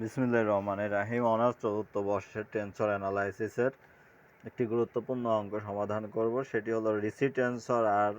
বিসমিল্লাহির রহমানির রাহিম। অনার্স চতুর্থ বর্ষের টেন্সর অ্যানালাইসিসের একটি গুরুত্বপূর্ণ অঙ্ক সমাধান করব। সেটি হলো Ricci tensor R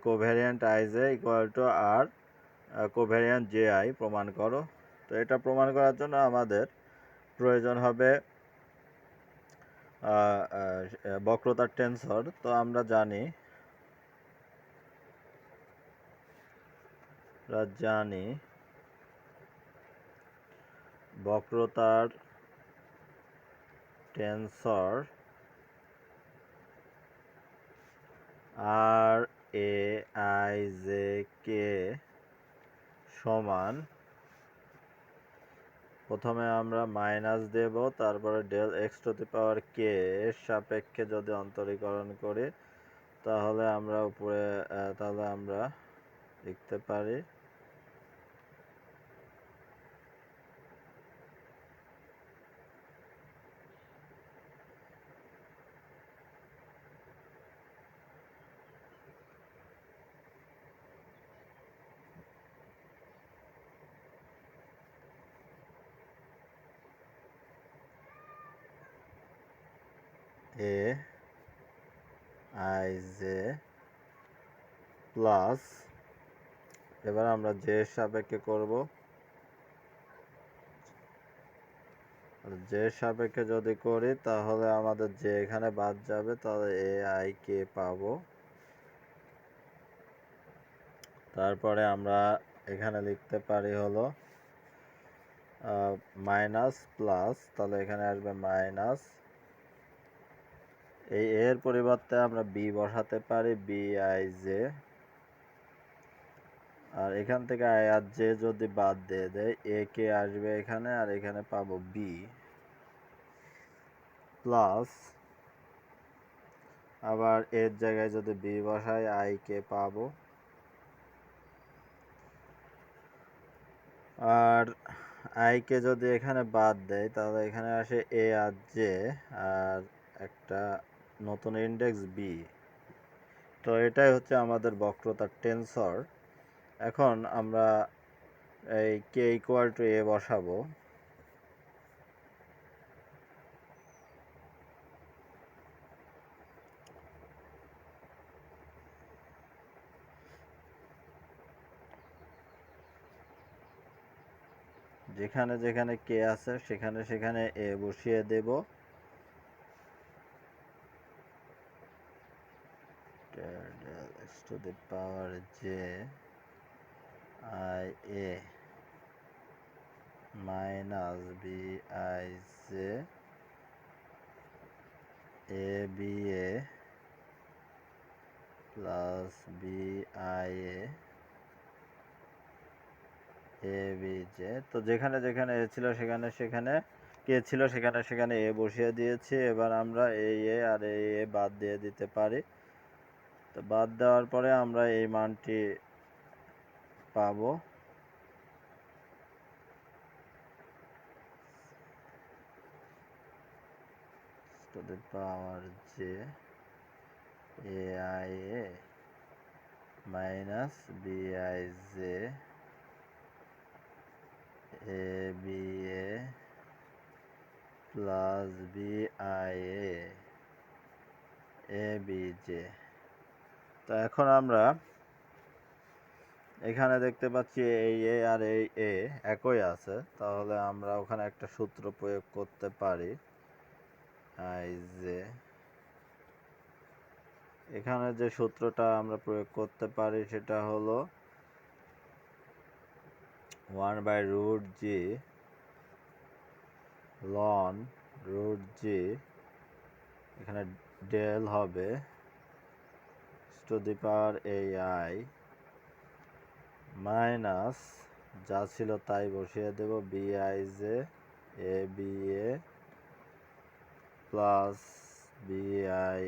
covariant i j equal to R covariant j i প্রমাণ করো। তো এটা প্রমাণ করার জন্য আমাদের প্রয়োজন হবে বক্রতার টেন্সর। তো আমরা জানি বক্রতার tensor R a I j k সমান, প্রথমে আমরা মাইনাস দেব, তারপরে del x to the power k এর সাপেক্ষে যদি অন্তরীকরণ করি তাহলে আমরা লিখতে পারি এ আই জে প্লাস, এবার আমরা জে এর সাপেক্ষে করব, জে এর সাপেক্ষে যদি করি তাহলে আমাদের যে এখানে বাদ যাবে, তাহলে এ আই কে পাবো। তারপরে আমরা এখানে লিখতে পারি হলো মাইনাস প্লাস, তাহলে এখানে আসবে মাইনাস, এই এর পরিবর্তে আমরা বি বসাতে পারি, বি আই জে, আর এখান থেকে আই আর জে যদি বাদ দিয়ে দেয় এ কে আসবে এখানে, আর এখানে পাবো বি প্লাস, আবার এর জায়গায় যদি বি বসাই আই কে পাবো, আর আই কে যদি এখানে বাদ দেয় তাহলে এখানে আসে এ আর জে, আর একটা নতুন ইন্ডেক্স বি। তো এটাই হচ্ছে আমাদের বক্রতার টেন্সর। এখন আমরা এই কে ইকুয়াল টু এ বসাবো, যেখানে যেখানে কে আছে সেখানে সেখানে এ বসিয়ে দেব, x to the power j I a minus b I j a b a plus b I a b j। তো যেখানে যেখানে এ ছিল সেখানে সেখানে কে ছিল সেখানে সেখানে এ বসিয়ে দিয়েছি। এবার আমরা এই এ আর এই এ বাদ দিয়ে দিতে পারি। তো বাদ দেওয়ার পরে আমরা এই মানটি পাবো, to the power j ai a minus b I j a b a plus b I a b j। তো এখন আমরা এখানে দেখতে পাচ্ছি এই এ আর এই এ একই আছে, তাহলে আমরা ওখানে একটা সূত্র প্রয়োগ করতে পারি, আই জে, এখানে যে সূত্রটা আমরা প্রয়োগ করতে পারি সেটা হলো 1/√g ln √g, এখানে ডেল হবে to the power ai minus, যা ছিল তাই বসিয়ে দেব, b i j A B A plus b i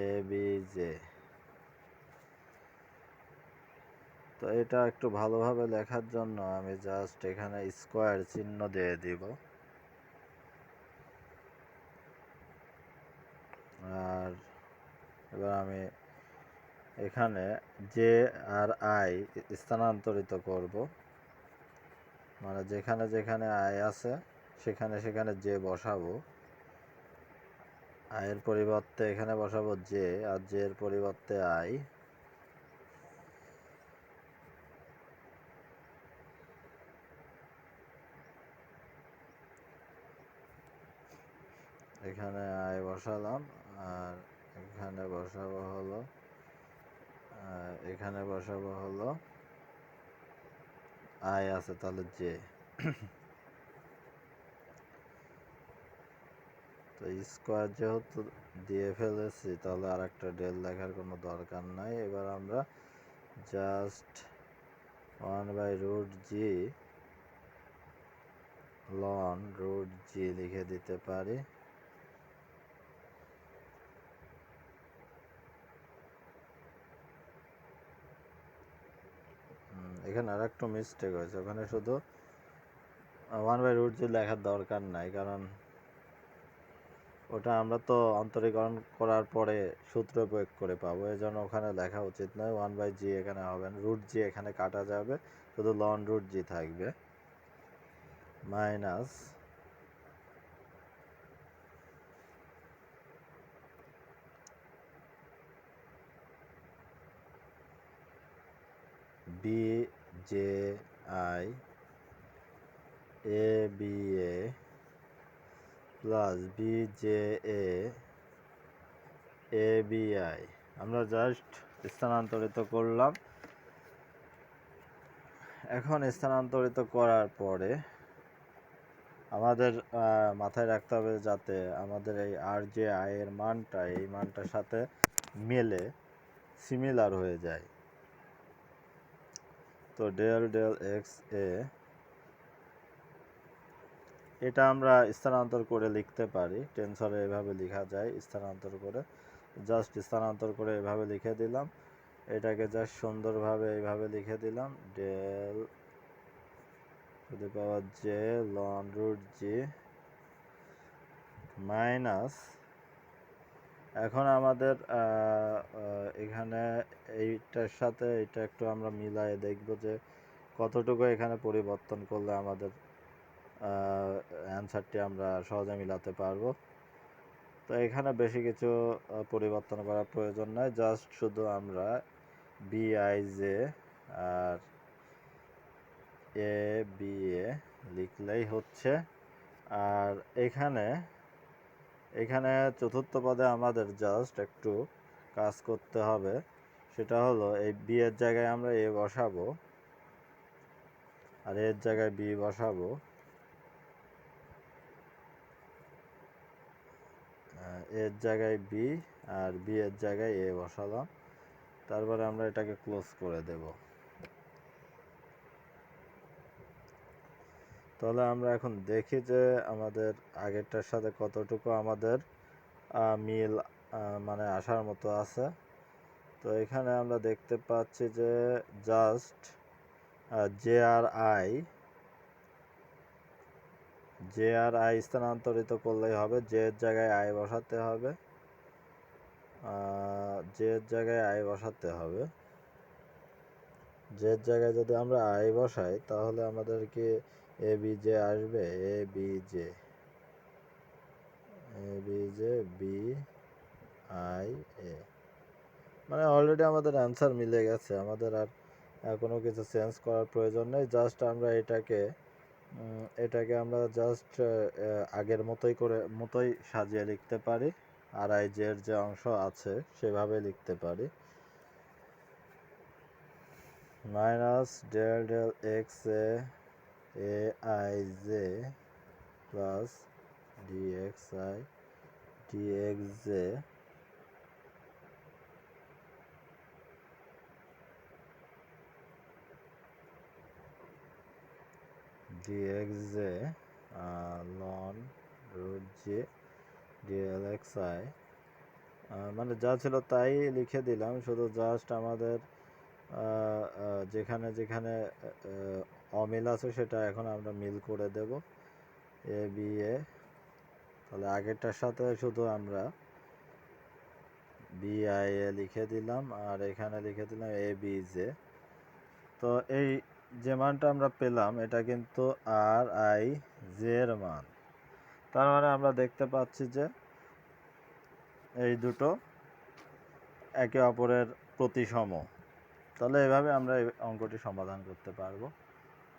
A b j. তো এটা একটু ভালোভাবে লেখার জন্য আমি জাস্ট এখানে স্কোয়ার চিহ্ন দিয়ে দিব, আর এবার আমি এখানে জে আর আই স্থানান্তরিত করব, মানে যেখানে যেখানে আই আছে সেখানে সেখানে জে বসাবো। আয়ের পরিবর্তে এখানে বসাবো জে, আর জে এর পরিবর্তে আই। এখানে আই বসালাম, আর এখানে বসাবো হলো এখানে বসাবো হলো আই আছে তাহলে জে। তো স্কোয়ার যেহেতু দিয়ে ফেলেছি তাহলে আর একটা ডেল লেখার কোনো দরকার নাই। এবার আমরা জাস্ট 1/√g লন √g লিখে দিতে পারি। এখানে আর একটু মিস্টেক হয়েছে, ওখানে শুধু 1/√g লেখার দরকার নাই, কারণ ওটা আমরা তো অন্তরীকরণ করার পরে সূত্র প্রয়োগ করে পাবো, এই জন্য ওখানে লেখা উচিত নয়। 1/g এখানে হবে না, √g এখানে কাটা যাবে, শুধু লন √g থাকবে। Minus B J I A B A plus B J A B I. আমরা জাস্ট স্থানান্তরিত করলাম। এখন স্থানান্তরিত করার পরে আমাদের মাথায় রাখতে হবে যাতে আমাদের এই আর যে আই এর মানটা এই মানটার সাথে মেলে, সিমিলার হয়ে যায়। তো ডেল ডেল এক্স এ এটা আমরা স্থানান্তর করে লিখতে পারি, টেনসরে এভাবে লেখা যায় স্থানান্তর করে। জাস্ট স্থানান্তর করে এভাবে লিখে দিলাম, এটাকে জাস্ট সুন্দরভাবে এইভাবে লিখে দিলাম, del to the power J ln √g minus. এখন আমাদের এখানে এইটার সাথে এটা একটু আমরা মিলায়ে দেখব যে কতটুকু এখানে পরিবর্তন করলে আমাদের অ্যান্সারটি আমরা সহজে মিলাতে পারবো। তো এখানে বেশি কিছু পরিবর্তন করার প্রয়োজন নয়, জাস্ট শুধু আমরা বিআইজে আর এ বি এ লিখলেই হচ্ছে। আর এখানে চতুর্থ পদে আমাদের জাস্ট একটু কাজ করতে হবে, সেটা হলো এই বি এর জায়গায় আমরা এ বসাবো, আর এর জায়গায় বি বসাবো। এর জায়গায় বি আর বি এর জায়গায় এ বসালাম, তারপরে আমরা এটাকে ক্লোজ করে দেব। তাহলে আমরা এখন দেখি যে আমাদের আগেরটার সাথে কতটুকু আমাদের মিল মানে আসার মতো আছে। তো এখানে আমরা দেখতে পাচ্ছি যে জাস্ট জে আর আই স্থানান্তরিত করলেই হবে, জে এর জায়গায় আই বসাতে হবে, জে এর জায়গায় আই বসাতে হবে। জে এর জায়গায় যদি আমরা আই বসাই তাহলে আমাদেরকে এ বি জে আসবে, a b j b i a, মানে অলরেডি আমাদের অ্যান্সার মিলে গেছে, আমাদের আর কোনো কিছু চেঞ্জ করার প্রয়োজন নেই। জাস্ট আমরা এটাকে আমরা জাস্ট আগের মতোই সাজিয়ে লিখতে পারি, আর আই জে এর যে অংশ আছে সেভাবে লিখতে পারি। Minus del del X A I J plus D X I D X J dxj ln √g dlxi, মানে যা ছিল তাই লিখে দিলাম, শুধু জাস্ট আমাদের যেখানে যেখানে অমিল আছে সেটা এখন আমরা মিল করে দেব, এ বি এ। তাহলে আগেরটার সাথে শুধু আমরা BIA লিখে দিলাম, আর এখানে লিখে দিলাম ABJ। তো এই যে মানটা আমরা পেলাম এটা কিন্তু RIJ এর মান। তার মানে আমরা দেখতে পাচ্ছি যে এই দুটো একে অপরের প্রতিসম। তাহলে এভাবে আমরা এই অঙ্কটি সমাধান করতে পারবো।